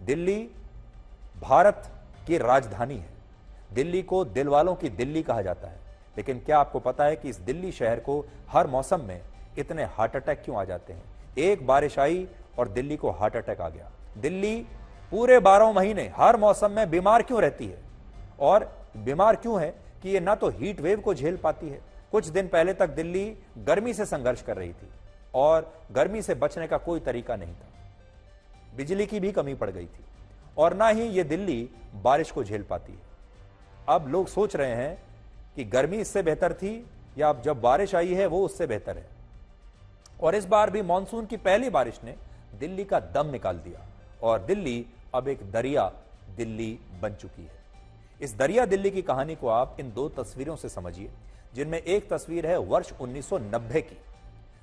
दिल्ली भारत की राजधानी है। दिल्ली को दिल वालों की दिल्ली कहा जाता है। लेकिन क्या आपको पता है कि इस दिल्ली शहर को हर मौसम में इतने हार्ट अटैक क्यों आ जाते हैं? एक बारिश आई और दिल्ली को हार्ट अटैक आ गया। दिल्ली पूरे 12 महीने हर मौसम में बीमार क्यों रहती है? और बीमार क्यों है कि ये ना तो हीट वेव को झेल पाती है। कुछ दिन पहले तक दिल्ली गर्मी से संघर्ष कर रही थी और गर्मी से बचने का कोई तरीका नहीं था। बिजली की भी कमी पड़ गई थी और ना ही ये दिल्ली बारिश को झेल पाती है। अब लोग सोच रहे हैं कि गर्मी इससे बेहतर थी या अब जब बारिश आई है वो उससे बेहतर है। और इस बार भी मानसून की पहली बारिश ने दिल्ली का दम निकाल दिया और दिल्ली अब एक दरिया दिल्ली बन चुकी है। इस दरिया दिल्ली की कहानी को आप इन दो तस्वीरों से समझिए, जिनमें एक तस्वीर है वर्ष 1990 की,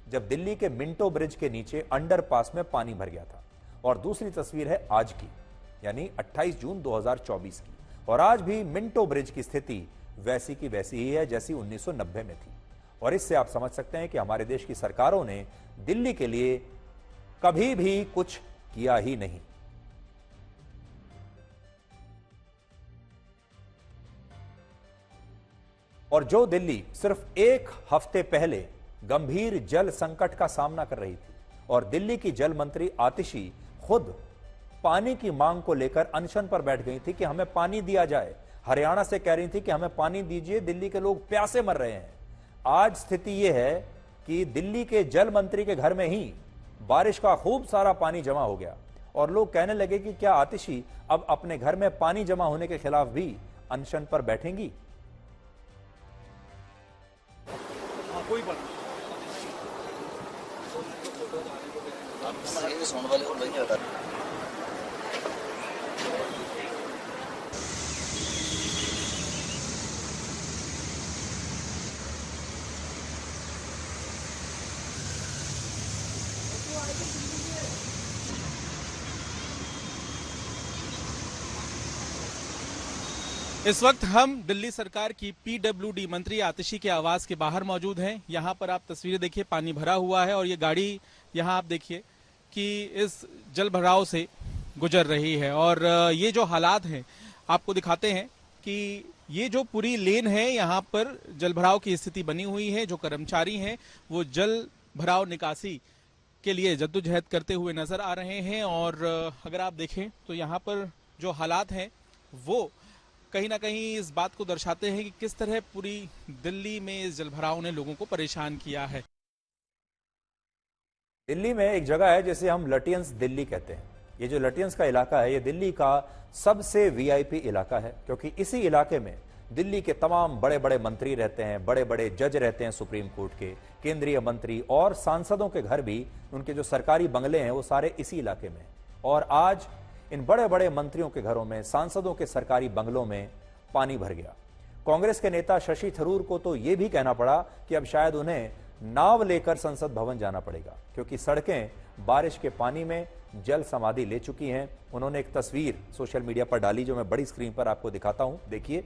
जब दिल्ली के मिंटो ब्रिज के नीचे अंडरपास में पानी भर गया था, और दूसरी तस्वीर है आज की, यानी 28 जून 2024 की। और आज भी मिंटो ब्रिज की स्थिति वैसी की वैसी ही है जैसी 1990 में थी। और इससे आप समझ सकते हैं कि हमारे देश की सरकारों ने दिल्ली के लिए कभी भी कुछ किया ही नहीं। और जो दिल्ली सिर्फ एक हफ्ते पहले गंभीर जल संकट का सामना कर रही थी और दिल्ली की जल मंत्री आतिशी खुद पानी की मांग को लेकर अनशन पर बैठ गई थी कि हमें पानी दिया जाए, हरियाणा से कह रही थी कि हमें पानी दीजिए, दिल्ली के लोग प्यासे मर रहे हैं। आज स्थिति यह है कि दिल्ली के जल मंत्री के घर में ही बारिश का खूब सारा पानी जमा हो गया और लोग कहने लगे कि क्या आतिशी अब अपने घर में पानी जमा होने के खिलाफ भी अनशन पर बैठेंगी? कोई बात इस वक्त हम दिल्ली सरकार की पीडब्ल्यूडी मंत्री आतिशी के आवास के बाहर मौजूद हैं। यहाँ पर आप तस्वीरें देखिए, पानी भरा हुआ है और ये गाड़ी यहाँ आप देखिए कि इस जल भराव से गुजर रही है। और ये जो हालात हैं आपको दिखाते हैं कि ये जो पूरी लेन है यहाँ पर जल भराव की स्थिति बनी हुई है। जो कर्मचारी हैं वो जल भराव निकासी के लिए जद्दोजहद करते हुए नजर आ रहे हैं। और अगर आप देखें तो यहाँ पर जो हालात हैं वो कहीं ना कहीं इस बात को दर्शाते हैं कि किस तरह पूरी दिल्ली में इस जलभराव ने लोगों को परेशान किया है। दिल्ली में एक जगह है जिसे हम लटियंस दिल्ली कहते हैं। ये जो लटियंस का इलाका है ये दिल्ली का सबसे वीआईपी इलाका है, क्योंकि इसी इलाके में दिल्ली के तमाम बड़े बड़े मंत्री रहते हैं, बड़े बड़े जज रहते हैं सुप्रीम कोर्ट के, केंद्रीय मंत्री और सांसदों के घर भी, उनके जो सरकारी बंगले हैं वो सारे इसी इलाके में। और आज इन बड़े बड़े मंत्रियों के घरों में, सांसदों के सरकारी बंगलों में पानी भर गया। कांग्रेस के नेता शशि थरूर को तो यह भी कहना पड़ा कि अब शायद उन्हें नाव लेकर संसद भवन जाना पड़ेगा, क्योंकि सड़कें बारिश के पानी में जल समाधि ले चुकी हैं। उन्होंने एक तस्वीर सोशल मीडिया पर डाली जो मैं बड़ी स्क्रीन पर आपको दिखाता हूं। देखिए,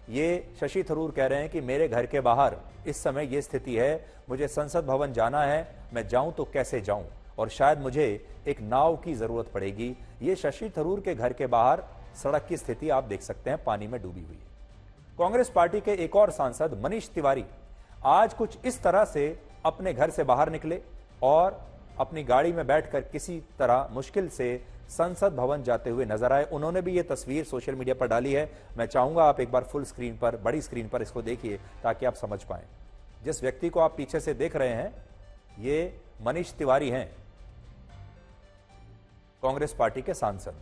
ये शशि थरूर कह रहे हैं कि मेरे घर के बाहर इस समय यह स्थिति है, मुझे संसद भवन जाना है, मैं जाऊं तो कैसे जाऊं, और शायद मुझे एक नाव की जरूरत पड़ेगी। ये शशि थरूर के घर के बाहर सड़क की स्थिति आप देख सकते हैं, पानी में डूबी हुई है। कांग्रेस पार्टी के एक और सांसद मनीष तिवारी आज कुछ इस तरह से अपने घर से बाहर निकले और अपनी गाड़ी में बैठकर किसी तरह मुश्किल से संसद भवन जाते हुए नजर आए। उन्होंने भी ये तस्वीर सोशल मीडिया पर डाली है। मैं चाहूंगा आप एक बार फुल स्क्रीन पर, बड़ी स्क्रीन पर इसको देखिए ताकि आप समझ पाएं। जिस व्यक्ति को आप पीछे से देख रहे हैं ये मनीष तिवारी हैं, कांग्रेस पार्टी के सांसद।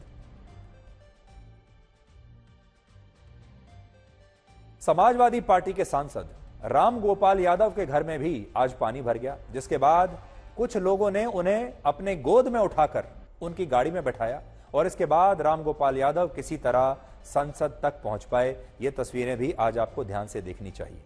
समाजवादी पार्टी के सांसद राम गोपाल यादव के घर में भी आज पानी भर गया, जिसके बाद कुछ लोगों ने उन्हें अपने गोद में उठाकर उनकी गाड़ी में बैठाया और इसके बाद राम गोपाल यादव किसी तरह संसद तक पहुंच पाए। ये तस्वीरें भी आज आपको ध्यान से देखनी चाहिए।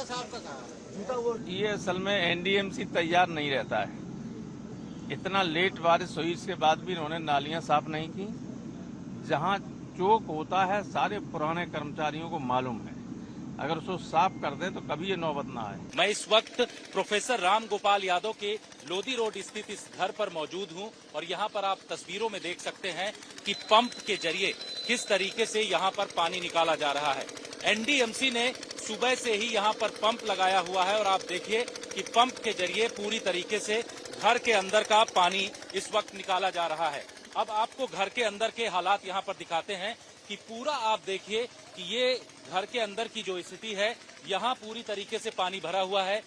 ये असल में एनडीएमसी तैयार नहीं रहता है। इतना लेट बारिश हुई, इसके बाद भी इन्होंने नालियां साफ नहीं की। जहां चोक होता है सारे पुराने कर्मचारियों को मालूम है, अगर उसको साफ कर दें तो कभी ये नौबत ना आए। मैं इस वक्त प्रोफेसर राम गोपाल यादव के लोधी रोड स्थित इस घर पर मौजूद हूं और यहां पर आप तस्वीरों में देख सकते हैं कि पंप के जरिए किस तरीके से यहां पर पानी निकाला जा रहा है। एनडीएमसी ने सुबह से ही यहां पर पंप लगाया हुआ है और आप देखिए कि पंप के जरिए पूरी तरीके से घर के अंदर का पानी इस वक्त निकाला जा रहा है। अब आपको घर के अंदर के हालात यहां पर दिखाते हैं कि पूरा आप देखिए कि ये घर के अंदर की जो स्थिति है, यहाँ पूरी तरीके से पानी भरा हुआ है।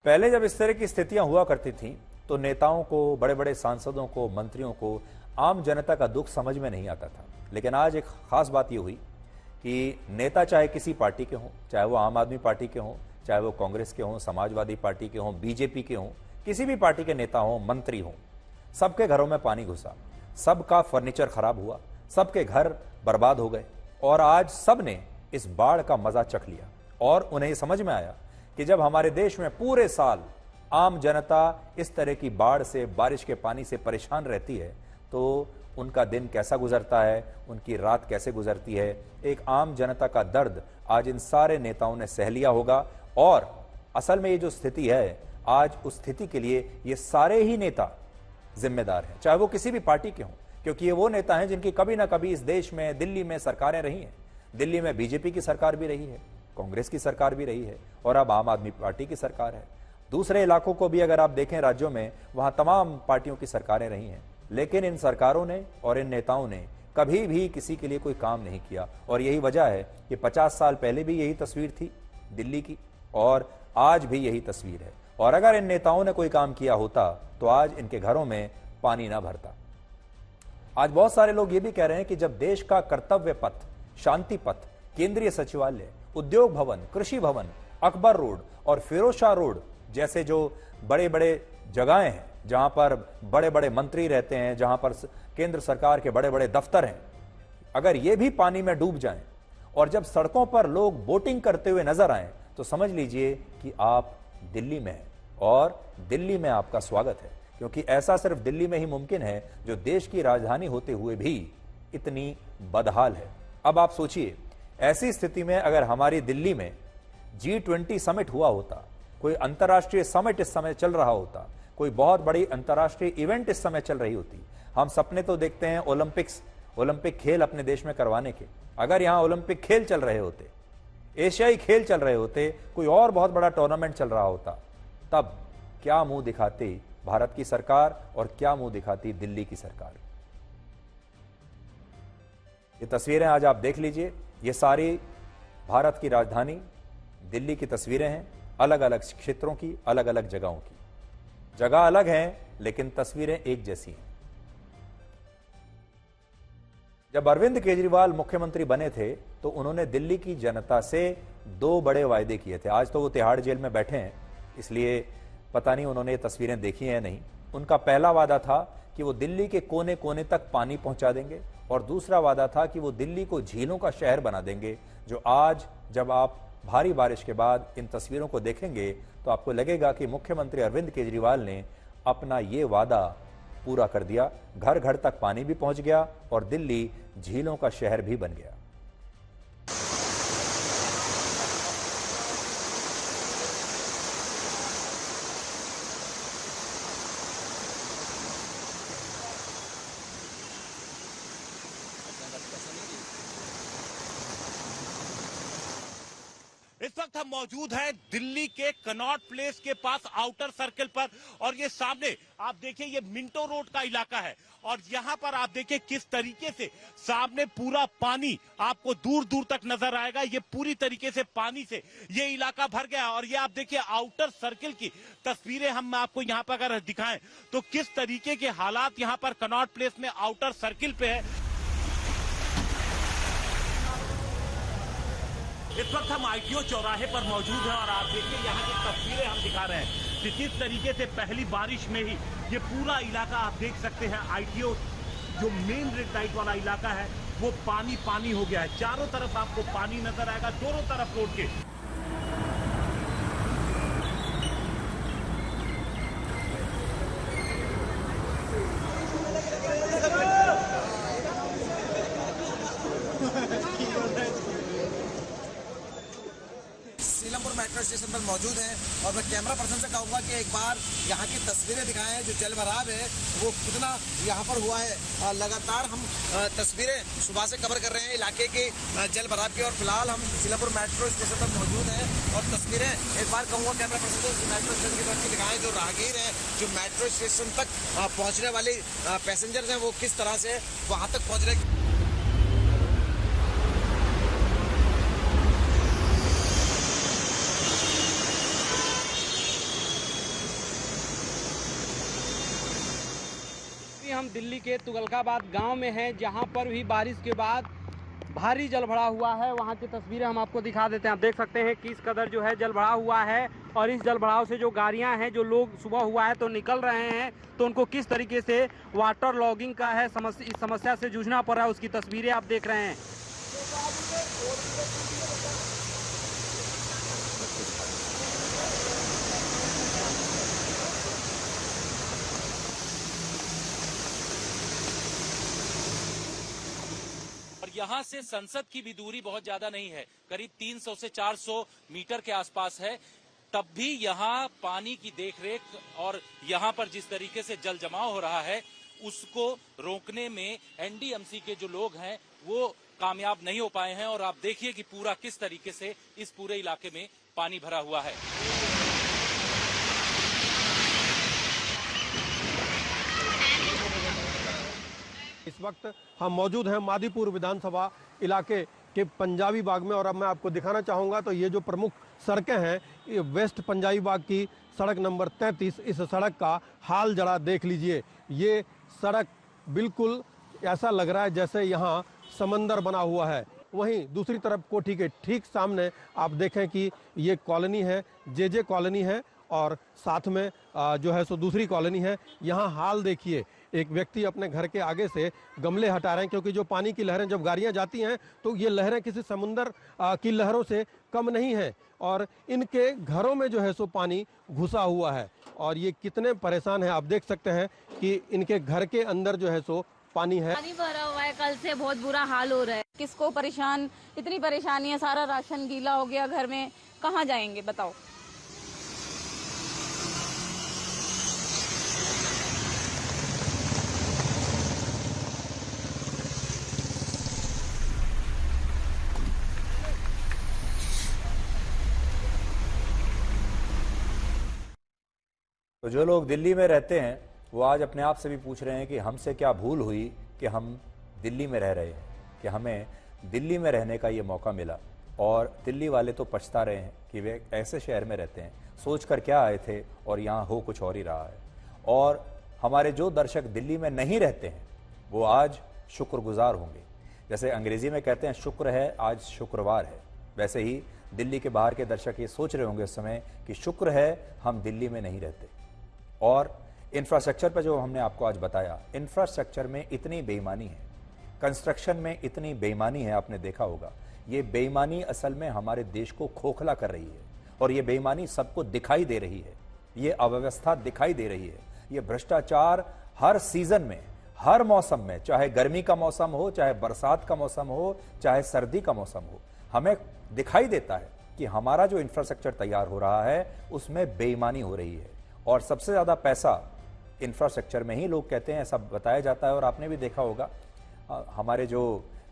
पहले जब इस तरह की स्थितियां हुआ करती थीं, तो नेताओं को, बड़े बड़े सांसदों को, मंत्रियों को, आम जनता का दुख समझ में नहीं आता था। लेकिन आज एक खास बात यह हुई कि नेता चाहे किसी पार्टी के हों, चाहे वो आम आदमी पार्टी के हों, चाहे वो कांग्रेस के हों, समाजवादी पार्टी के हों, बीजेपी के हों, किसी भी पार्टी के नेता हों, मंत्री हों, सबके घरों में पानी घुसा, सबका फर्नीचर खराब हुआ, सबके घर बर्बाद हो गए और आज सब ने इस बाढ़ का मजा चख लिया। और उन्हें ये समझ में आया कि जब हमारे देश में पूरे साल आम जनता इस तरह की बाढ़ से, बारिश के पानी से परेशान रहती है, तो उनका दिन कैसा गुजरता है, उनकी रात कैसे गुजरती है। एक आम जनता का दर्द आज इन सारे नेताओं ने सह लिया होगा। और असल में ये जो स्थिति है, आज उस स्थिति के लिए ये सारे ही नेता जिम्मेदार हैं, चाहे वो किसी भी पार्टी के हों, क्योंकि ये वो नेता हैं जिनकी कभी ना कभी इस देश में, दिल्ली में सरकारें रही हैं। दिल्ली में बीजेपी की सरकार भी रही है, कांग्रेस की सरकार भी रही है और अब आम आदमी पार्टी की सरकार है। दूसरे इलाकों को भी अगर आप देखें राज्यों में, वहां तमाम पार्टियों की सरकारें रही हैं। लेकिन इन सरकारों ने और इन नेताओं ने कभी भी किसी के लिए कोई काम नहीं किया। और यही वजह है कि 50 साल पहले भी यही तस्वीर थी दिल्ली की और आज भी यही तस्वीर है। और अगर इन नेताओं ने कोई काम किया होता तो आज इनके घरों में पानी ना भरता। आज बहुत सारे लोग ये भी कह रहे हैं कि जब देश का कर्तव्य पथ, शांति पथ, केंद्रीय सचिवालय, उद्योग भवन, कृषि भवन, अकबर रोड और फिरोज शाह रोड जैसे जो बड़े बड़े जगहें हैं, जहां पर बड़े बड़े मंत्री रहते हैं, जहां पर केंद्र सरकार के बड़े बड़े दफ्तर हैं, अगर ये भी पानी में डूब जाएं और जब सड़कों पर लोग बोटिंग करते हुए नजर आए, तो समझ लीजिए कि आप दिल्ली में हैं और दिल्ली में आपका स्वागत है। क्योंकि ऐसा सिर्फ दिल्ली में ही मुमकिन है, जो देश की राजधानी होते हुए भी इतनी बदहाल है। अब आप सोचिए, ऐसी स्थिति में अगर हमारी दिल्ली में G20 समिट हुआ होता, कोई अंतर्राष्ट्रीय समिट इस समय चल रहा होता, कोई बहुत बड़ी अंतर्राष्ट्रीय इवेंट इस समय चल रही होती। हम सपने तो देखते हैं ओलंपिक खेल अपने देश में करवाने के। अगर यहां ओलंपिक खेल चल रहे होते, एशियाई खेल चल रहे होते, कोई और बहुत बड़ा टूर्नामेंट चल रहा होता, तब क्या मुंह दिखाती भारत की सरकार और क्या मुंह दिखाती दिल्ली की सरकार। ये तस्वीरें आज आप देख लीजिए, ये सारी भारत की राजधानी दिल्ली की तस्वीरें हैं, अलग अलग क्षेत्रों की, अलग अलग जगहों की। जगह अलग हैं लेकिन तस्वीरें एक जैसी हैं। जब अरविंद केजरीवाल मुख्यमंत्री बने थे तो उन्होंने दिल्ली की जनता से 2 बड़े वायदे किए थे। आज तो वो तिहाड़ जेल में बैठे हैं, इसलिए पता नहीं उन्होंने ये तस्वीरें देखी हैं नहीं। उनका पहला वादा था कि वो दिल्ली के कोने कोने तक पानी पहुंचा देंगे और दूसरा वादा था कि वो दिल्ली को झीलों का शहर बना देंगे। जो आज जब आप भारी बारिश के बाद इन तस्वीरों को देखेंगे तो आपको लगेगा कि मुख्यमंत्री अरविंद केजरीवाल ने अपना ये वादा पूरा कर दिया। घर घर तक पानी भी पहुंच गया और दिल्ली झीलों का शहर भी बन गया। इस वक्त हम मौजूद हैं दिल्ली के कनॉट प्लेस के पास आउटर सर्कल पर और ये सामने आप देखिए ये मिंटो रोड का इलाका है और यहाँ पर आप देखिए किस तरीके से सामने पूरा पानी आपको दूर दूर तक नजर आएगा। ये पूरी तरीके से पानी से ये इलाका भर गया और ये आप देखिए आउटर सर्कल की तस्वीरें हम आपको यहाँ पर अगर दिखाएं तो किस तरीके के हालात यहाँ पर कनॉट प्लेस में आउटर सर्कल पे है। इस वक्त हम आईटीओ चौराहे पर मौजूद हैं और आप देखिए यहाँ की तस्वीरें हम दिखा रहे हैं कि किस तरीके से पहली बारिश में ही ये पूरा इलाका आप देख सकते हैं। आईटीओ जो मेन रेड लाइट वाला इलाका है वो पानी पानी हो गया है। चारों तरफ आपको पानी नजर आएगा, दोनों तरफ रोड के। सीलमपुर मेट्रो स्टेशन पर मौजूद हैं और मैं कैमरा पर्सन से कहूंगा कि एक बार यहाँ की तस्वीरें दिखाएं। जो जल भराव है वो कितना यहाँ पर हुआ है। लगातार हम तस्वीरें सुबह से कवर कर रहे हैं इलाके की जल भराव की, और फिलहाल हम सीलमपुर मेट्रो स्टेशन पर मौजूद हैं और तस्वीरें एक बार कहूँगा कैमरा पर्सन से मेट्रो स्टेशन की तरफ दिखाएं। जो राहगीर है, जो मेट्रो स्टेशन तक पहुँचने वाले पैसेंजर्स हैं, वो किस तरह से वहाँ तक पहुँच रहे हैं। हम दिल्ली के तुगलकाबाद गांव में हैं, जहां पर भी बारिश के बाद भारी जल भरा हुआ है। वहां की तस्वीरें हम आपको दिखा देते हैं। आप देख सकते हैं किस कदर जो है जल भरा हुआ है, और इस जल भराव से जो गाड़ियां हैं, जो लोग सुबह हुआ है तो निकल रहे हैं, तो उनको किस तरीके से वाटर लॉगिंग का है इस समस्या से जूझना पड़ रहा है, उसकी तस्वीरें आप देख रहे हैं। यहाँ से संसद की भी दूरी बहुत ज्यादा नहीं है, करीब 300 से 400 मीटर के आसपास है। तब भी यहाँ पानी की देखरेख और यहाँ पर जिस तरीके से जल जमाव हो रहा है उसको रोकने में एनडीएमसी के जो लोग हैं वो कामयाब नहीं हो पाए हैं। और आप देखिए कि पूरा किस तरीके से इस पूरे इलाके में पानी भरा हुआ है। इस वक्त हम मौजूद हैं मादीपुर विधानसभा इलाके के पंजाबी बाग में, और अब मैं आपको दिखाना चाहूँगा तो ये जो प्रमुख सड़कें हैं, ये वेस्ट पंजाबी बाग की सड़क नंबर 33, इस सड़क का हाल जरा देख लीजिए। ये सड़क बिल्कुल ऐसा लग रहा है जैसे यहाँ समंदर बना हुआ है। वहीं दूसरी तरफ कोठी के ठीक सामने आप देखें कि ये कॉलोनी है, जे कॉलोनी है, और साथ में जो है सो दूसरी कॉलोनी है। यहाँ हाल देखिए, एक व्यक्ति अपने घर के आगे से गमले हटा रहे हैं, क्योंकि जो पानी की लहरें जब गाड़ियां जाती हैं तो ये लहरें किसी समुंदर की लहरों से कम नहीं है, और इनके घरों में जो है सो पानी घुसा हुआ है। और ये कितने परेशान हैं आप देख सकते हैं कि इनके घर के अंदर जो है सो पानी है, पानी भरा हुआ है। कल से बहुत बुरा हाल हो रहा है। किसको परेशान, इतनी परेशानी है, सारा राशन गीला हो गया घर में, कहाँ जाएंगे बताओ। तो जो लोग दिल्ली में रहते हैं वो आज अपने आप से भी पूछ रहे हैं कि हमसे क्या भूल हुई कि हम दिल्ली में रह रहे हैं, कि हमें दिल्ली में रहने का ये मौका मिला। और दिल्ली वाले तो पछता रहे हैं कि वे ऐसे शहर में रहते हैं, सोचकर क्या आए थे और यहाँ हो कुछ और ही रहा है। और हमारे जो दर्शक दिल्ली में नहीं रहते हैं वो आज शुक्रगुजार होंगे। जैसे अंग्रेजी में कहते हैं शुक्र है आज शुक्रवार है, वैसे ही दिल्ली के बाहर के दर्शक ये सोच रहे होंगे इस समय कि शुक्र है हम दिल्ली में नहीं रहते। और इंफ्रास्ट्रक्चर पर जो हमने आपको आज बताया, इंफ्रास्ट्रक्चर में इतनी बेईमानी है, कंस्ट्रक्शन में इतनी बेईमानी है, आपने देखा होगा। ये बेईमानी असल में हमारे देश को खोखला कर रही है, और ये बेईमानी सबको दिखाई दे रही है, ये अव्यवस्था दिखाई दे रही है, ये भ्रष्टाचार हर सीजन में, हर मौसम में, चाहे गर्मी का मौसम हो, चाहे बरसात का मौसम हो, चाहे सर्दी का मौसम हो, हमें दिखाई देता है कि हमारा जो इंफ्रास्ट्रक्चर तैयार हो रहा है उसमें बेईमानी हो रही है। और सबसे ज्यादा पैसा इंफ्रास्ट्रक्चर में ही लोग कहते हैं, ऐसा बताया जाता है। और आपने भी देखा होगा, हमारे जो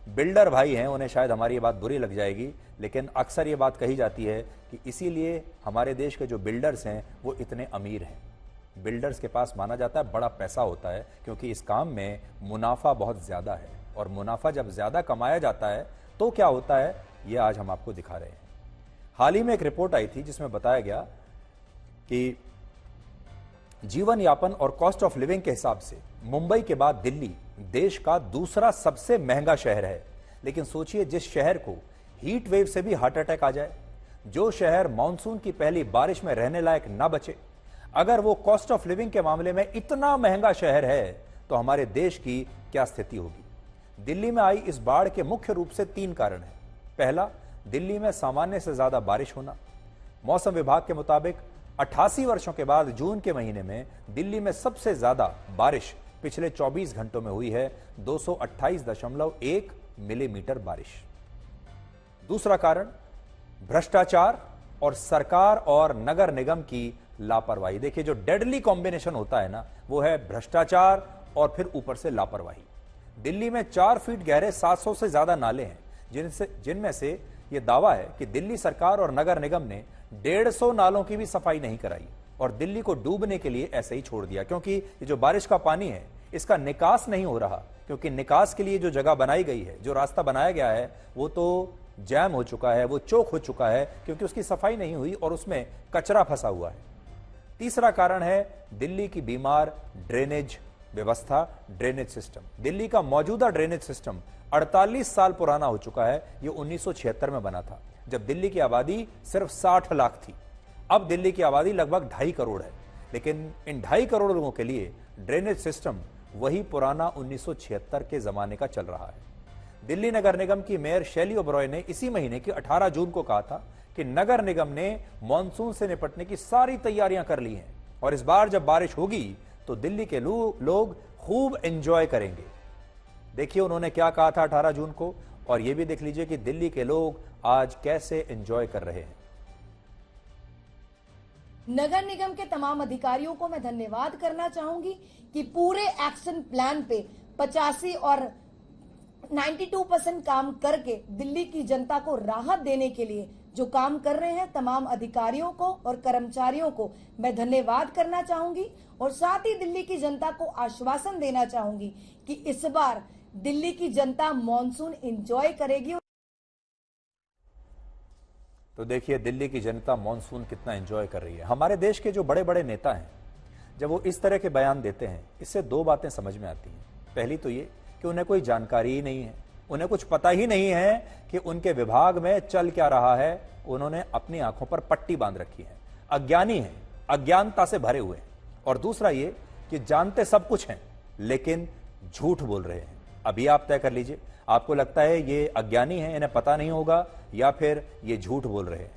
बिल्डर भाई हैं उन्हें शायद हमारी ये बात बुरी लग जाएगी, लेकिन अक्सर ये बात कही जाती है कि इसीलिए हमारे देश के जो बिल्डर्स हैं वो इतने अमीर हैं। बिल्डर्स के पास माना जाता है बड़ा पैसा होता है, क्योंकि इस काम में मुनाफा बहुत ज्यादा है। और मुनाफा जब ज्यादा कमाया जाता है तो क्या होता है, ये आज हम आपको दिखा रहे हैं। हाल ही में एक रिपोर्ट आई थी जिसमें बताया गया कि जीवन यापन और कॉस्ट ऑफ लिविंग के हिसाब से मुंबई के बाद दिल्ली देश का दूसरा सबसे महंगा शहर है। लेकिन सोचिए, जिस शहर को हीट वेव से भी हार्ट अटैक आ जाए, जो शहर मानसून की पहली बारिश में रहने लायक ना बचे, अगर वो कॉस्ट ऑफ लिविंग के मामले में इतना महंगा शहर है तो हमारे देश की क्या स्थिति होगी। दिल्ली में आई इस बाढ़ के मुख्य रूप से 3 कारण हैं। पहला, दिल्ली में सामान्य से ज्यादा बारिश होना। मौसम विभाग के मुताबिक 88 वर्षों के बाद जून के महीने में दिल्ली में सबसे ज्यादा बारिश पिछले 24 घंटों में हुई है, 228.1 मिलीमीटर बारिश। दूसरा कारण, भ्रष्टाचार और सरकार और नगर निगम की लापरवाही। देखिए, जो डेडली कॉम्बिनेशन होता है ना, वो है भ्रष्टाचार और फिर ऊपर से लापरवाही। दिल्ली में 4 फीट गहरे 700 से ज्यादा नाले हैं, जिनमें से यह दावा है कि दिल्ली सरकार और नगर निगम ने 150 नालों की भी सफाई नहीं कराई और दिल्ली को डूबने के लिए ऐसे ही छोड़ दिया। क्योंकि ये जो बारिश का पानी है, इसका निकास नहीं हो रहा, क्योंकि निकास के लिए जो जगह बनाई गई है, जो रास्ता बनाया गया है, वो तो जैम हो चुका है, वो चौक हो चुका है, क्योंकि उसकी सफाई नहीं हुई और उसमें कचरा फंसा हुआ है। तीसरा कारण है दिल्ली की बीमार ड्रेनेज व्यवस्था, ड्रेनेज सिस्टम। दिल्ली का मौजूदा ड्रेनेज सिस्टम 48 साल पुराना हो चुका है। ये 1976 में बना था, जब दिल्ली की आबादी सिर्फ 60 लाख थी। अब दिल्ली की आबादी लगभग 2.5 करोड़ है, लेकिन इन 2.5 करोड़ लोगों के लिए ड्रेनेज सिस्टम वही पुराना 1976 के जमाने का चल रहा है। दिल्ली नगर निगम की मेयर शैली ओबरॉय ने इसी महीने की 18 जून को कहा था कि नगर निगम ने मॉनसून से निपटने की सारी तैयारियां कर ली हैं और इस बार जब बारिश होगी तो दिल्ली के लोग खूब एंजॉय करेंगे। देखिए उन्होंने क्या कहा था 18 जून को, और यह भी देख लीजिए कि दिल्ली के लोग आज कैसे एंजॉय कर रहे हैं। नगर निगम के तमाम अधिकारियों को मैं धन्यवाद करना चाहूंगी कि पूरे एक्शन प्लान पे 85 और 92% काम करके दिल्ली की जनता को राहत देने के लिए जो काम कर रहे हैं, तमाम अधिकारियों को और कर्मचारियों को मैं धन्यवाद करना चाहूंगी और साथ ही दिल्ली की जनता को आश्वासन देना चाहूंगी कि इस बार दिल्ली की जनता मॉनसून एंजॉय करेगी। तो देखिए दिल्ली की जनता मॉनसून कितना एंजॉय कर रही है। हमारे देश के जो बड़े बड़े नेता हैं, जब वो इस तरह के बयान देते हैं, इससे 2 बातें समझ में आती हैं। पहली तो ये कि उन्हें कोई जानकारी ही नहीं है, उन्हें कुछ पता ही नहीं है कि उनके विभाग में चल क्या रहा है। उन्होंने अपनी आंखों पर पट्टी बांध रखी है, अज्ञानी हैं, अज्ञानता से भरे हुए हैं। और दूसरा ये कि जानते सब कुछ हैं लेकिन झूठ बोल रहे हैं। अभी आप तय कर लीजिए, आपको लगता है ये अज्ञानी हैं, इन्हें पता नहीं होगा, या फिर ये झूठ बोल रहे हैं।